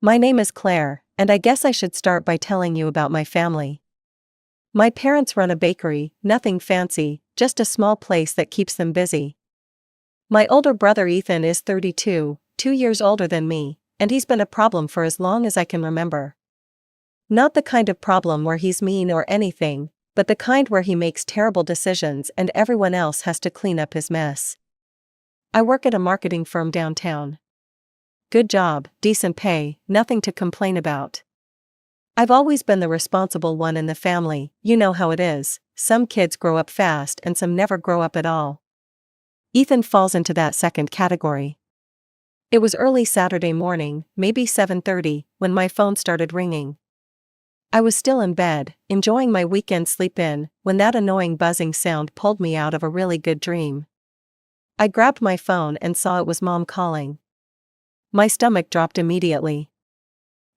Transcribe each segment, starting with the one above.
My name is Claire, and I guess I should start by telling you about my family. My parents run a bakery, nothing fancy, just a small place that keeps them busy. My older brother Ethan is 32, 2 years older than me, and he's been a problem for as long as I can remember. Not the kind of problem where he's mean or anything, but the kind where he makes terrible decisions and everyone else has to clean up his mess. I work at a marketing firm downtown. Good job, decent pay, nothing to complain about. I've always been the responsible one in the family. You know how it is, some kids grow up fast and some never grow up at all. Ethan falls into that second category. It was early Saturday morning, maybe 7:30, when my phone started ringing. I was still in bed, enjoying my weekend sleep-in, when that annoying buzzing sound pulled me out of a really good dream. I grabbed my phone and saw it was Mom calling. My stomach dropped immediately.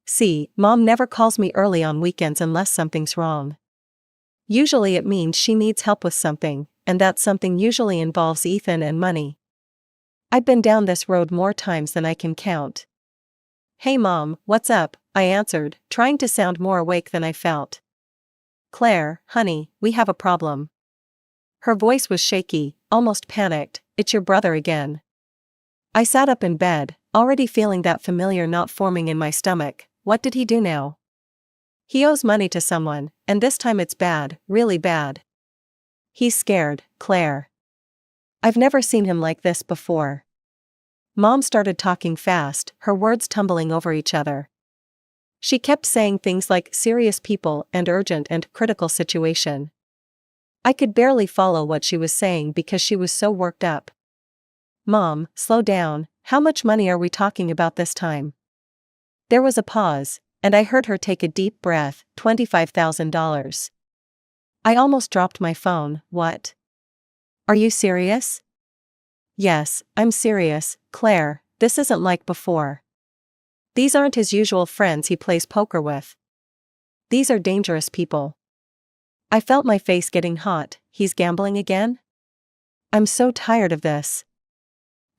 See, Mom never calls me early on weekends unless something's wrong. Usually it means she needs help with something, and that something usually involves Ethan and money. I've been down this road more times than I can count. "Hey Mom, what's up?" I answered, trying to sound more awake than I felt. "Claire, honey, we have a problem." Her voice was shaky, almost panicked. "It's your brother again." I sat up in bed, already feeling that familiar knot forming in my stomach. What did he do now? He owes money to someone, and this time it's bad, really bad. He's scared, Claire. I've never seen him like this before. Mom started talking fast, her words tumbling over each other. She kept saying things like serious people and urgent and critical situation. I could barely follow what she was saying because she was so worked up. "Mom, slow down, how much money are we talking about this time?" There was a pause, and I heard her take a deep breath. $25,000. I almost dropped my phone. "What? Are you serious?" "Yes, I'm serious, Claire, this isn't like before. These aren't his usual friends he plays poker with. These are dangerous people." I felt my face getting hot. He's gambling again? I'm so tired of this.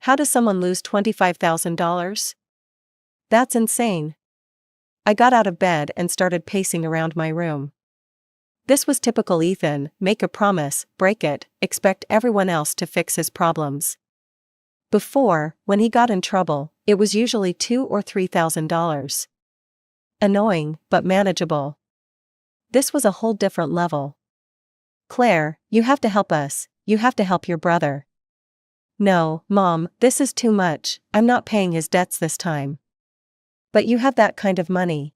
How does someone lose $25,000? That's insane. I got out of bed and started pacing around my room. This was typical Ethan: make a promise, break it, expect everyone else to fix his problems. Before, when he got in trouble, it was usually $2,000 or $3,000. Annoying, but manageable. This was a whole different level. "Claire, you have to help us, you have to help your brother." "No, Mom, this is too much, I'm not paying his debts this time." "But you have that kind of money.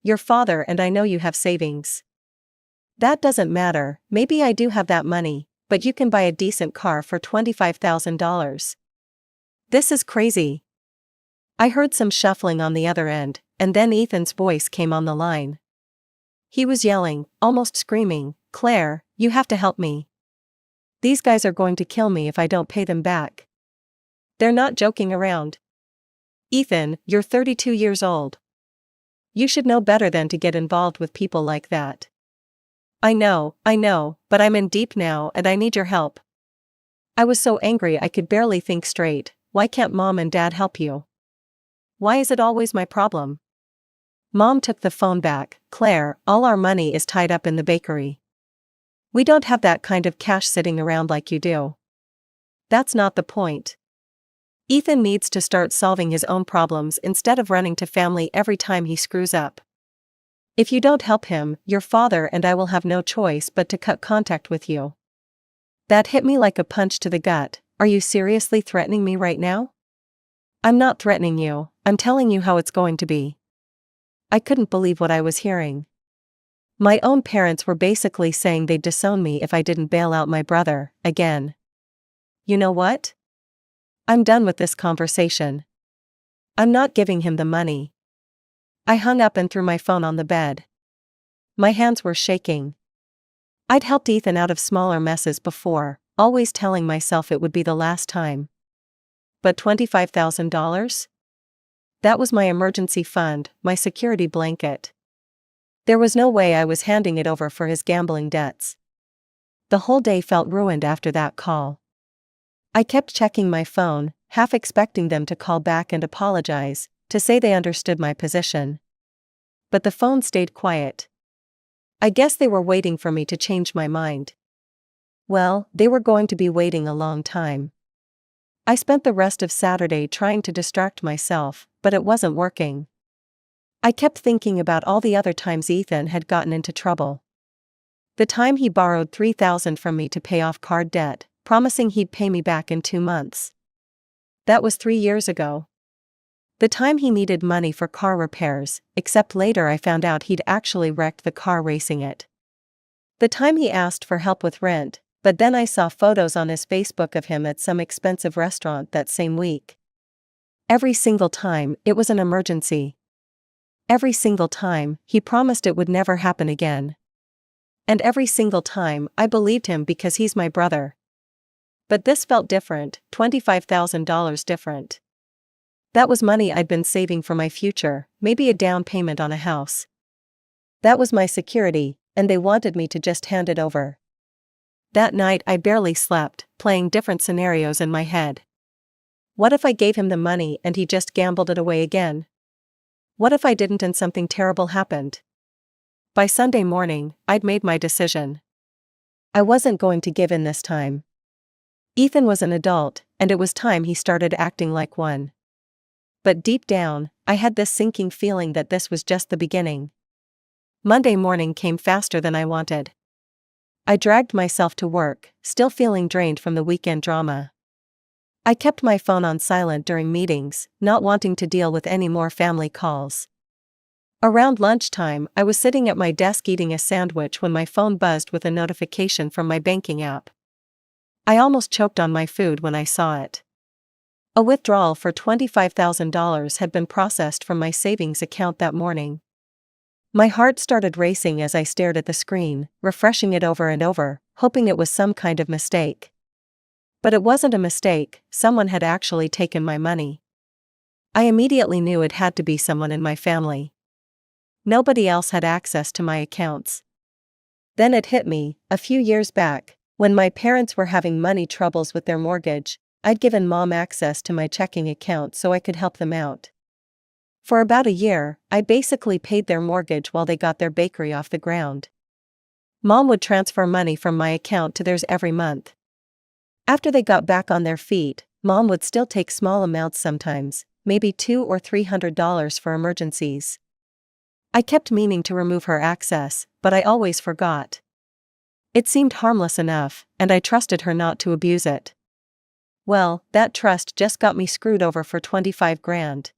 Your father and I know you have savings." "That doesn't matter, maybe I do have that money, but you can buy a decent car for $25,000. This is crazy." I heard some shuffling on the other end, and then Ethan's voice came on the line. He was yelling, almost screaming, "Claire, you have to help me. These guys are going to kill me if I don't pay them back. They're not joking around. Ethan, you're 32 years old. You should know better than to get involved with people like that." I know, but I'm in deep now and I need your help." I was so angry I could barely think straight. Why can't Mom and Dad help you? Why is it always my problem? Mom took the phone back. "Claire, all our money is tied up in the bakery. We don't have that kind of cash sitting around like you do. That's not the point. Ethan needs to start solving his own problems instead of running to family every time he screws up. If you don't help him, your father and I will have no choice but to cut contact with you." That hit me like a punch to the gut. Are you seriously threatening me right now? I'm not threatening you, I'm telling you how it's going to be. I couldn't believe what I was hearing. My own parents were basically saying they'd disown me if I didn't bail out my brother, again. You know what? I'm done with this conversation. I'm not giving him the money. I hung up and threw my phone on the bed. My hands were shaking. I'd helped Ethan out of smaller messes before, always telling myself it would be the last time. But $25,000? That was my emergency fund, my security blanket. There was no way I was handing it over for his gambling debts. The whole day felt ruined after that call. I kept checking my phone, half expecting them to call back and apologize, to say they understood my position. But the phone stayed quiet. I guess they were waiting for me to change my mind. Well, they were going to be waiting a long time. I spent the rest of Saturday trying to distract myself, but it wasn't working. I kept thinking about all the other times Ethan had gotten into trouble. The time he borrowed $3,000 from me to pay off card debt, promising he'd pay me back in 2 months. That was 3 years ago. The time he needed money for car repairs, except later I found out he'd actually wrecked the car racing it. The time he asked for help with rent, but then I saw photos on his Facebook of him at some expensive restaurant that same week. Every single time, it was an emergency. Every single time, he promised it would never happen again. And every single time, I believed him because he's my brother. But this felt different, $25,000 different. That was money I'd been saving for my future, maybe a down payment on a house. That was my security, and they wanted me to just hand it over. That night I barely slept, playing different scenarios in my head. What if I gave him the money and he just gambled it away again? What if I didn't and something terrible happened? By Sunday morning, I'd made my decision. I wasn't going to give in this time. Ethan was an adult, and it was time he started acting like one. But deep down, I had this sinking feeling that this was just the beginning. Monday morning came faster than I wanted. I dragged myself to work, still feeling drained from the weekend drama. I kept my phone on silent during meetings, not wanting to deal with any more family calls. Around lunchtime, I was sitting at my desk eating a sandwich when my phone buzzed with a notification from my banking app. I almost choked on my food when I saw it. A withdrawal for $25,000 had been processed from my savings account that morning. My heart started racing as I stared at the screen, refreshing it over and over, hoping it was some kind of mistake. But it wasn't a mistake, someone had actually taken my money. I immediately knew it had to be someone in my family. Nobody else had access to my accounts. Then it hit me, a few years back, when my parents were having money troubles with their mortgage, I'd given Mom access to my checking account so I could help them out. For about a year, I basically paid their mortgage while they got their bakery off the ground. Mom would transfer money from my account to theirs every month. After they got back on their feet, Mom would still take small amounts sometimes, maybe $200 or $300 for emergencies. I kept meaning to remove her access, but I always forgot. It seemed harmless enough, and I trusted her not to abuse it. Well, that trust just got me screwed over for $25,000.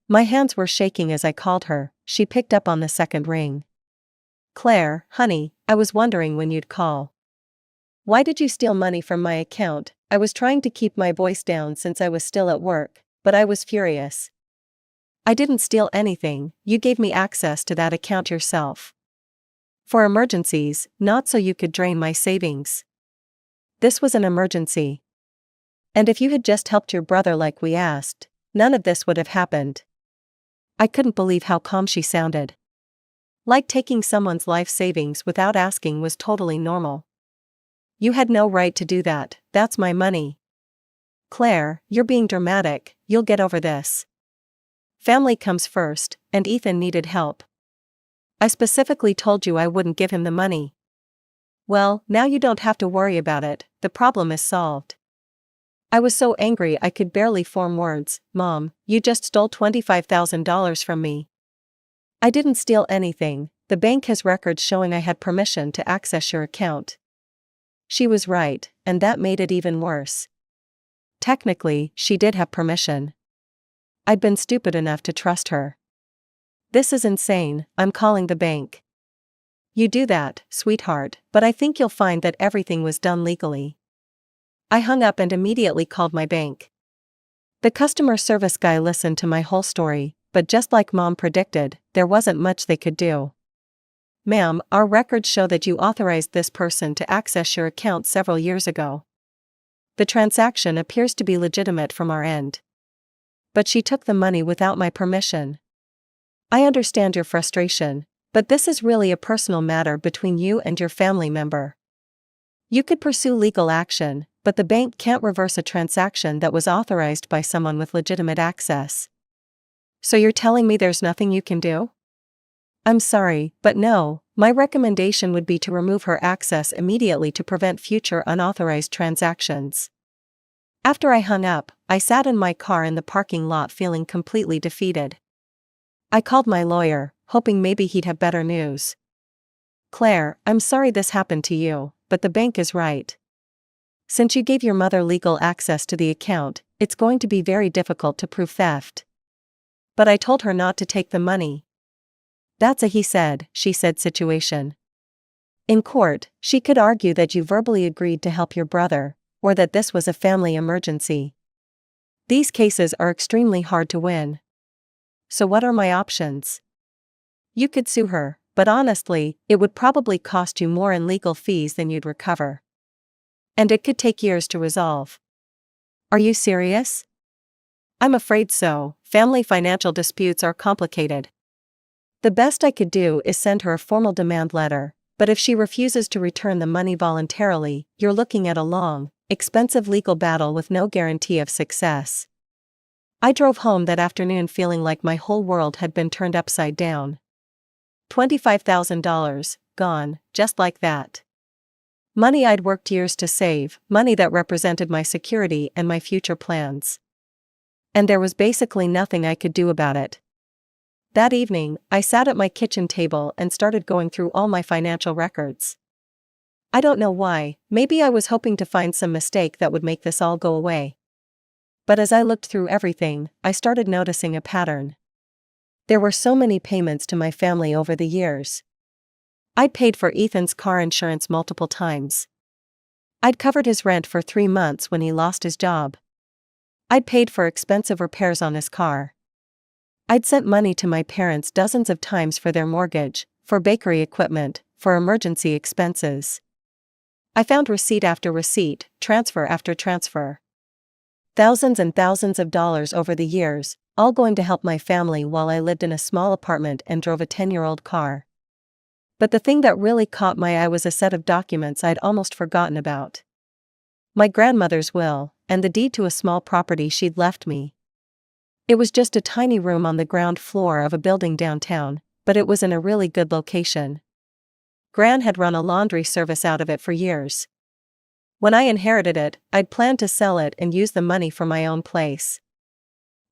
My hands were shaking as I called her. She picked up on the second ring. "Claire, honey, I was wondering when you'd call. Why did you steal money from my account?" I was trying to keep my voice down since I was still at work, but I was furious. "I didn't steal anything, you gave me access to that account yourself. For emergencies, not so you could drain my savings. This was an emergency. And if you had just helped your brother like we asked, none of this would have happened." I couldn't believe how calm she sounded. Like taking someone's life savings without asking was totally normal. "You had no right to do that, that's my money." "Claire, you're being dramatic, you'll get over this. Family comes first, and Ethan needed help. I specifically told you I wouldn't give him the money. Well, now you don't have to worry about it, the problem is solved." I was so angry I could barely form words. "Mom, you just stole $25,000 from me." "I didn't steal anything, the bank has records showing I had permission to access your account." She was right, and that made it even worse. Technically, she did have permission. I'd been stupid enough to trust her. "This is insane, I'm calling the bank." "You do that, sweetheart, but I think you'll find that everything was done legally." I hung up and immediately called my bank. The customer service guy listened to my whole story, but just like Mom predicted, there wasn't much they could do. "Ma'am, our records show that you authorized this person to access your account several years ago. The transaction appears to be legitimate from our end. But she took the money without my permission. I understand your frustration, but this is really a personal matter between you and your family member. You could pursue legal action, but the bank can't reverse a transaction that was authorized by someone with legitimate access." So you're telling me there's nothing you can do? I'm sorry, but no, my recommendation would be to remove her access immediately to prevent future unauthorized transactions. After I hung up, I sat in my car in the parking lot feeling completely defeated. I called my lawyer, hoping maybe he'd have better news. Claire, I'm sorry this happened to you, but the bank is right. Since you gave your mother legal access to the account, it's going to be very difficult to prove theft. But I told her not to take the money. That's a he said, she said situation. In court, she could argue that you verbally agreed to help your brother, or that this was a family emergency. These cases are extremely hard to win. So what are my options? You could sue her, but honestly, it would probably cost you more in legal fees than you'd recover. And it could take years to resolve. Are you serious? I'm afraid so. Family financial disputes are complicated. The best I could do is send her a formal demand letter, but if she refuses to return the money voluntarily, you're looking at a long, expensive legal battle with no guarantee of success. I drove home that afternoon feeling like my whole world had been turned upside down. $25,000, gone, just like that. Money I'd worked years to save, money that represented my security and my future plans. And there was basically nothing I could do about it. That evening, I sat at my kitchen table and started going through all my financial records. I don't know why, maybe I was hoping to find some mistake that would make this all go away. But as I looked through everything, I started noticing a pattern. There were so many payments to my family over the years. I'd paid for Ethan's car insurance multiple times. I'd covered his rent for 3 months when he lost his job. I'd paid for expensive repairs on his car. I'd sent money to my parents dozens of times for their mortgage, for bakery equipment, for emergency expenses. I found receipt after receipt, transfer after transfer. Thousands and thousands of dollars over the years, all going to help my family while I lived in a small apartment and drove a 10-year-old car. But the thing that really caught my eye was a set of documents I'd almost forgotten about. My grandmother's will, and the deed to a small property she'd left me. It was just a tiny room on the ground floor of a building downtown, but it was in a really good location. Gran had run a laundry service out of it for years. When I inherited it, I'd planned to sell it and use the money for my own place.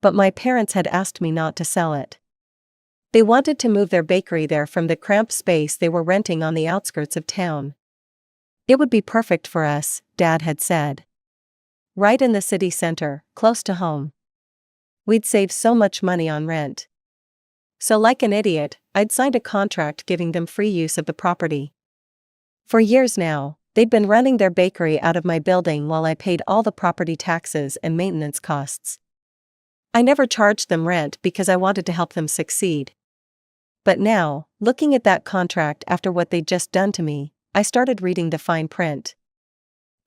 But my parents had asked me not to sell it. They wanted to move their bakery there from the cramped space they were renting on the outskirts of town. It would be perfect for us, Dad had said. Right in the city center, close to home. We'd save so much money on rent. So like an idiot, I'd signed a contract giving them free use of the property. For years now, they'd been running their bakery out of my building while I paid all the property taxes and maintenance costs. I never charged them rent because I wanted to help them succeed. But now, looking at that contract after what they'd just done to me, I started reading the fine print.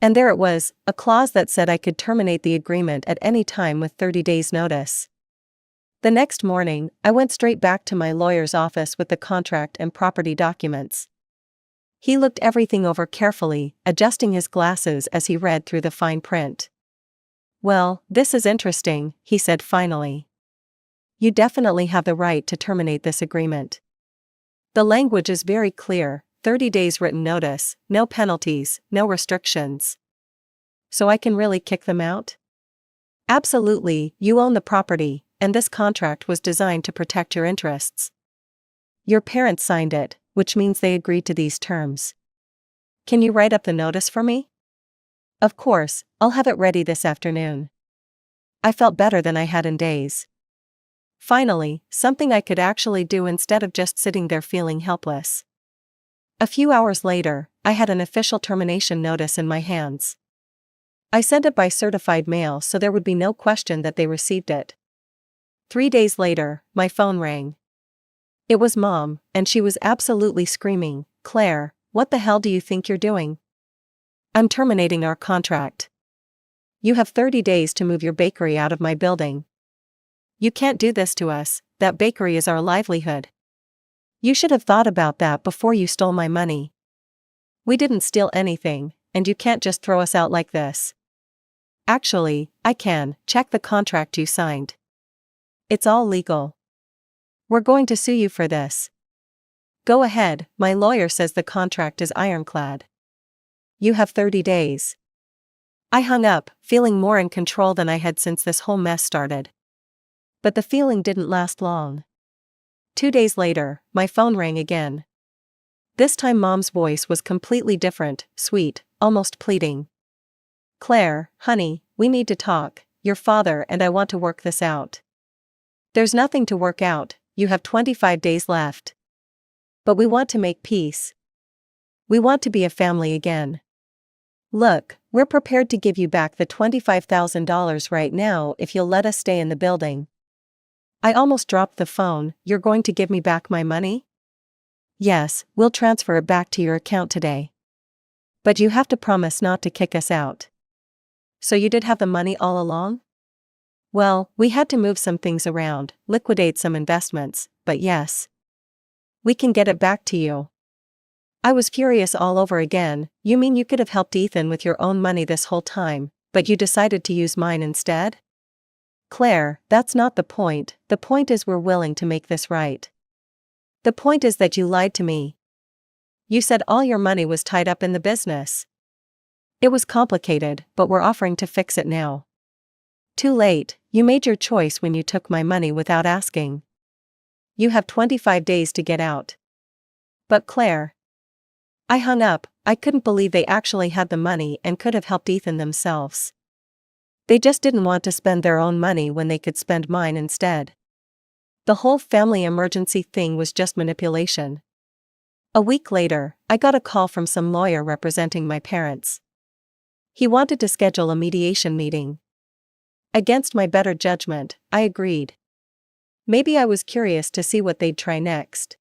And there it was, a clause that said I could terminate the agreement at any time with 30 days' notice. The next morning, I went straight back to my lawyer's office with the contract and property documents. He looked everything over carefully, adjusting his glasses as he read through the fine print. "Well, this is interesting," he said finally. "You definitely have the right to terminate this agreement. The language is very clear, 30 days written notice, no penalties, no restrictions. So I can really kick them out?" "Absolutely, you own the property, and this contract was designed to protect your interests. Your parents signed it, which means they agreed to these terms. Can you write up the notice for me?" "Of course, I'll have it ready this afternoon." I felt better than I had in days. Finally, something I could actually do instead of just sitting there feeling helpless. A few hours later, I had an official termination notice in my hands. I sent it by certified mail so there would be no question that they received it. 3 days later, my phone rang. It was Mom, and she was absolutely screaming, "Claire, what the hell do you think you're doing? I'm terminating our contract. You have 30 days to move your bakery out of my building. You can't do this to us, that bakery is our livelihood. You should have thought about that before you stole my money. We didn't steal anything, and you can't just throw us out like this." "Actually, I can, check the contract you signed." It's all legal. We're going to sue you for this. Go ahead, my lawyer says the contract is ironclad. You have 30 days. I hung up, feeling more in control than I had since this whole mess started. But the feeling didn't last long. 2 days later, my phone rang again. This time Mom's voice was completely different, sweet, almost pleading. Claire, honey, we need to talk, your father and I want to work this out. There's nothing to work out, you have 25 days left. But we want to make peace. We want to be a family again. Look, we're prepared to give you back the $25,000 right now if you'll let us stay in the building. I almost dropped the phone. You're going to give me back my money? Yes, we'll transfer it back to your account today. But you have to promise not to kick us out. So you did have the money all along? Well, we had to move some things around, liquidate some investments, but yes. We can get it back to you. I was furious all over again. You mean you could have helped Ethan with your own money this whole time, but you decided to use mine instead? Claire, that's not the point. The point is we're willing to make this right. The point is that you lied to me. You said all your money was tied up in the business. It was complicated, but we're offering to fix it now. Too late, you made your choice when you took my money without asking. You have 25 days to get out. But Claire. I hung up. I couldn't believe they actually had the money and could have helped Ethan themselves. They just didn't want to spend their own money when they could spend mine instead. The whole family emergency thing was just manipulation. A week later, I got a call from some lawyer representing my parents. He wanted to schedule a mediation meeting. Against my better judgment, I agreed. Maybe I was curious to see what they'd try next.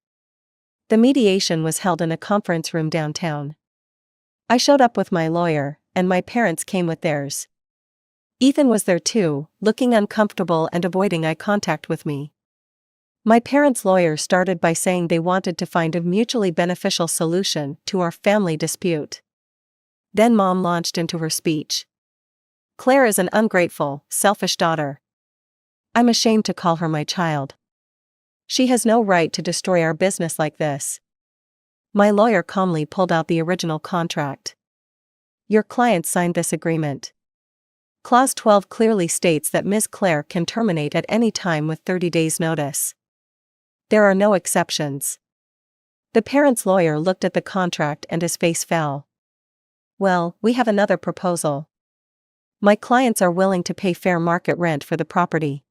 The mediation was held in a conference room downtown. I showed up with my lawyer, and my parents came with theirs. Ethan was there too, looking uncomfortable and avoiding eye contact with me. My parents' lawyer started by saying they wanted to find a mutually beneficial solution to our family dispute. Then Mom launched into her speech. Claire is an ungrateful, selfish daughter. I'm ashamed to call her my child. She has no right to destroy our business like this. My lawyer calmly pulled out the original contract. Your client signed this agreement. Clause 12 clearly states that Ms. Claire can terminate at any time with 30 days' notice. There are no exceptions. The parent's lawyer looked at the contract and his face fell. Well, we have another proposal. My clients are willing to pay fair market rent for the property.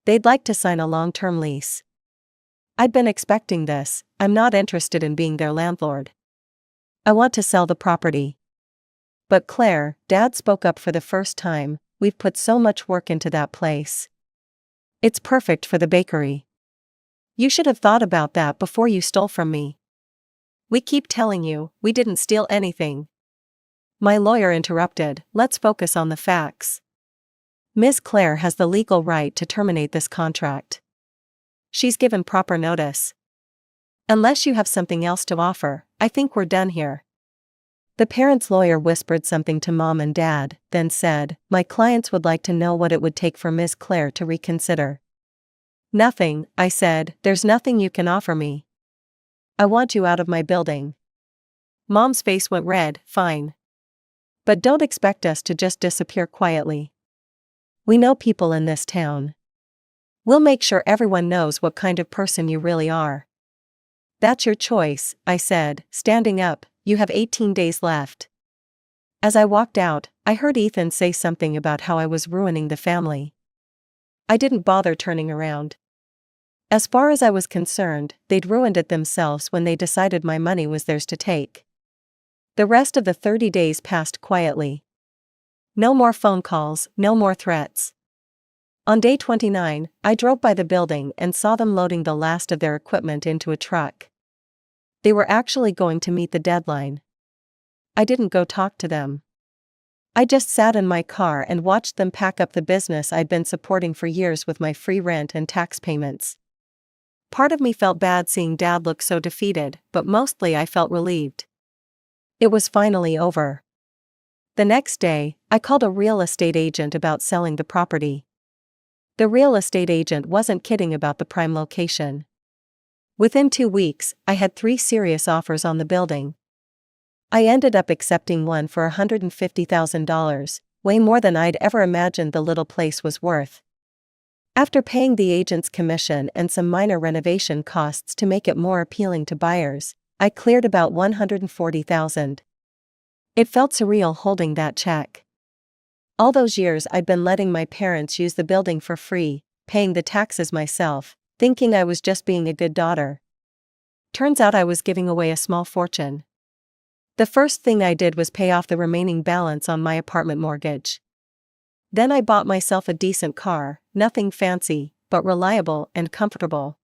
They'd like to sign a long-term lease. I'd been expecting this. I'm not interested in being their landlord. I want to sell the property. But Claire, Dad spoke up for the first time, we've put so much work into that place. It's perfect for the bakery. You should have thought about that before you stole from me. We keep telling you, we didn't steal anything. My lawyer interrupted, let's focus on the facts. Ms. Claire has the legal right to terminate this contract. She's given proper notice. Unless you have something else to offer, I think we're done here. The parent's lawyer whispered something to Mom and Dad, then said, my clients would like to know what it would take for Ms. Claire to reconsider. Nothing, I said, there's nothing you can offer me. I want you out of my building. Mom's face went red, fine. But don't expect us to just disappear quietly. We know people in this town. We'll make sure everyone knows what kind of person you really are. That's your choice, I said, standing up, you have 18 days left. As I walked out, I heard Ethan say something about how I was ruining the family. I didn't bother turning around. As far as I was concerned, they'd ruined it themselves when they decided my money was theirs to take. The rest of the 30 days passed quietly. No more phone calls, no more threats. On day 29, I drove by the building and saw them loading the last of their equipment into a truck. They were actually going to meet the deadline. I didn't go talk to them. I just sat in my car and watched them pack up the business I'd been supporting for years with my free rent and tax payments. Part of me felt bad seeing Dad look so defeated, but mostly I felt relieved. It was finally over. The next day, I called a real estate agent about selling the property. The real estate agent wasn't kidding about the prime location. Within 2 weeks, I had 3 serious offers on the building. I ended up accepting one for $150,000, way more than I'd ever imagined the little place was worth. After paying the agent's commission and some minor renovation costs to make it more appealing to buyers, I cleared about $140,000. It felt surreal holding that check. All those years I'd been letting my parents use the building for free, paying the taxes myself, thinking I was just being a good daughter. Turns out I was giving away a small fortune. The first thing I did was pay off the remaining balance on my apartment mortgage. Then I bought myself a decent car, nothing fancy, but reliable and comfortable.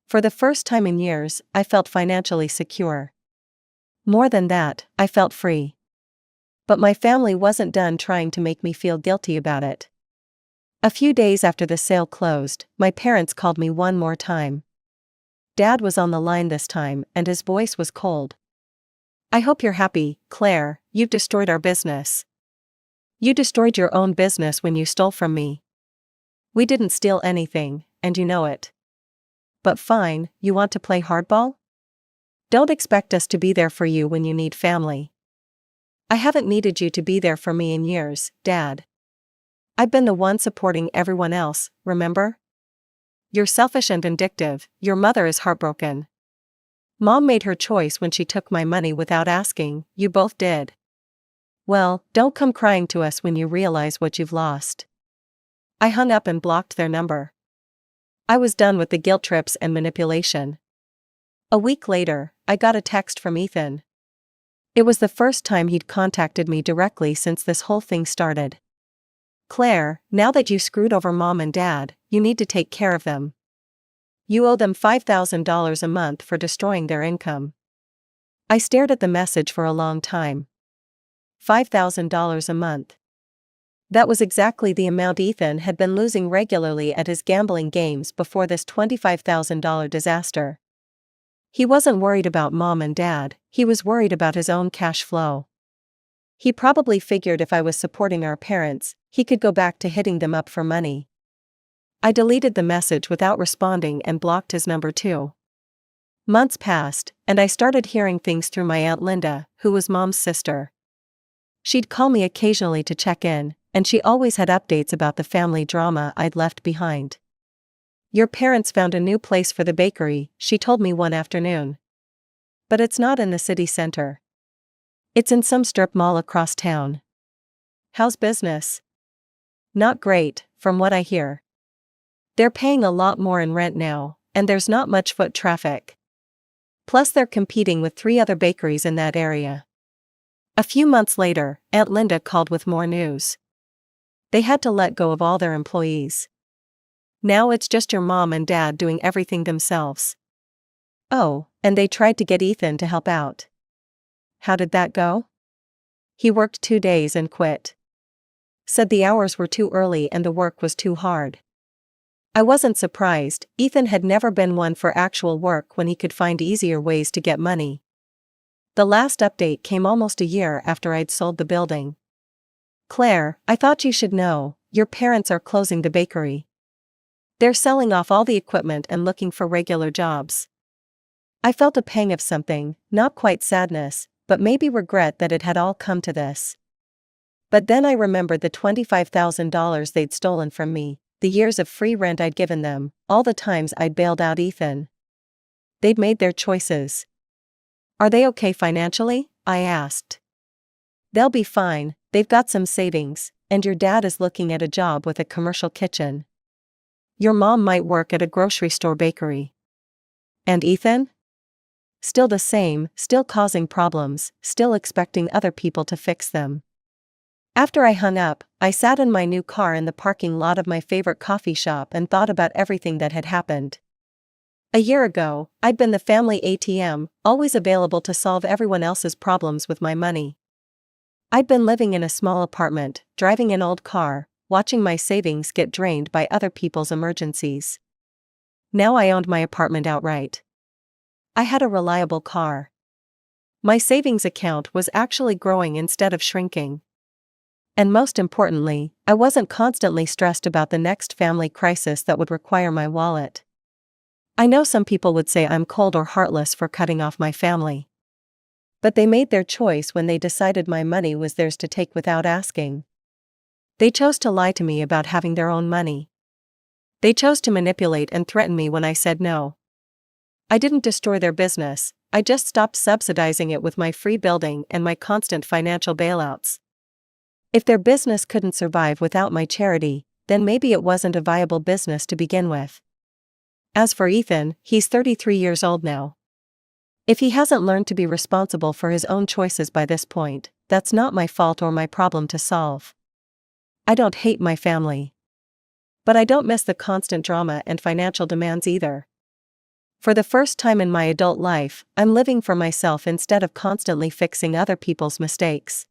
For the first time in years, I felt financially secure. More than that, I felt free. But my family wasn't done trying to make me feel guilty about it. A few days after the sale closed, my parents called me one more time. Dad was on the line this time, and his voice was cold. "I hope you're happy, Claire. You've destroyed our business. You destroyed your own business when you stole from me. We didn't steal anything, and you know it. But fine, you want to play hardball? Don't expect us to be there for you when you need family. I haven't needed you to be there for me in years, Dad. I've been the one supporting everyone else, remember? You're selfish and vindictive. Your mother is heartbroken. Mom made her choice when she took my money without asking, you both did. Well, don't come crying to us when you realize what you've lost." I hung up and blocked their number. I was done with the guilt trips and manipulation. A week later, I got a text from Ethan. It was the first time he'd contacted me directly since this whole thing started. "Claire, now that you screwed over Mom and Dad, you need to take care of them. You owe them $5,000 a month for destroying their income." I stared at the message for a long time. $5,000 a month. That was exactly the amount Ethan had been losing regularly at his gambling games before this $25,000 disaster. He wasn't worried about Mom and Dad, he was worried about his own cash flow. He probably figured if I was supporting our parents, he could go back to hitting them up for money. I deleted the message without responding and blocked his number too. Months passed, and I started hearing things through my Aunt Linda, who was Mom's sister. She'd call me occasionally to check in, and she always had updates about the family drama I'd left behind. "Your parents found a new place for the bakery," she told me one afternoon. "But it's not in the city center. It's in some strip mall across town." "How's business?" "Not great, from what I hear. They're paying a lot more in rent now, and there's not much foot traffic. Plus they're competing with 3 other bakeries in that area." A few months later, Aunt Linda called with more news. They had to let go of all their employees. Now it's just your Mom and Dad doing everything themselves. "Oh, and they tried to get Ethan to help out. How did that go?" "He worked 2 days and quit. Said the hours were too early and the work was too hard." I wasn't surprised. Ethan had never been one for actual work when he could find easier ways to get money. The last update came almost a year after I'd sold the building. "Claire, I thought you should know, your parents are closing the bakery. They're selling off all the equipment and looking for regular jobs." I felt a pang of something, not quite sadness, but maybe regret that it had all come to this. But then I remembered the $25,000 they'd stolen from me, the years of free rent I'd given them, all the times I'd bailed out Ethan. They'd made their choices. "Are they okay financially?" I asked. "They'll be fine, they've got some savings, and your dad is looking at a job with a commercial kitchen. Your mom might work at a grocery store bakery. And Ethan? Still the same, still causing problems, still expecting other people to fix them." After I hung up, I sat in my new car in the parking lot of my favorite coffee shop and thought about everything that had happened. A year ago, I'd been the family ATM, always available to solve everyone else's problems with my money. I'd been living in a small apartment, driving an old car, watching my savings get drained by other people's emergencies. Now I owned my apartment outright. I had a reliable car. My savings account was actually growing instead of shrinking. And most importantly, I wasn't constantly stressed about the next family crisis that would require my wallet. I know some people would say I'm cold or heartless for cutting off my family. But they made their choice when they decided my money was theirs to take without asking. They chose to lie to me about having their own money. They chose to manipulate and threaten me when I said no. I didn't destroy their business, I just stopped subsidizing it with my free building and my constant financial bailouts. If their business couldn't survive without my charity, then maybe it wasn't a viable business to begin with. As for Ethan, he's 33 years old now. If he hasn't learned to be responsible for his own choices by this point, that's not my fault or my problem to solve. I don't hate my family. But I don't miss the constant drama and financial demands either. For the first time in my adult life, I'm living for myself instead of constantly fixing other people's mistakes.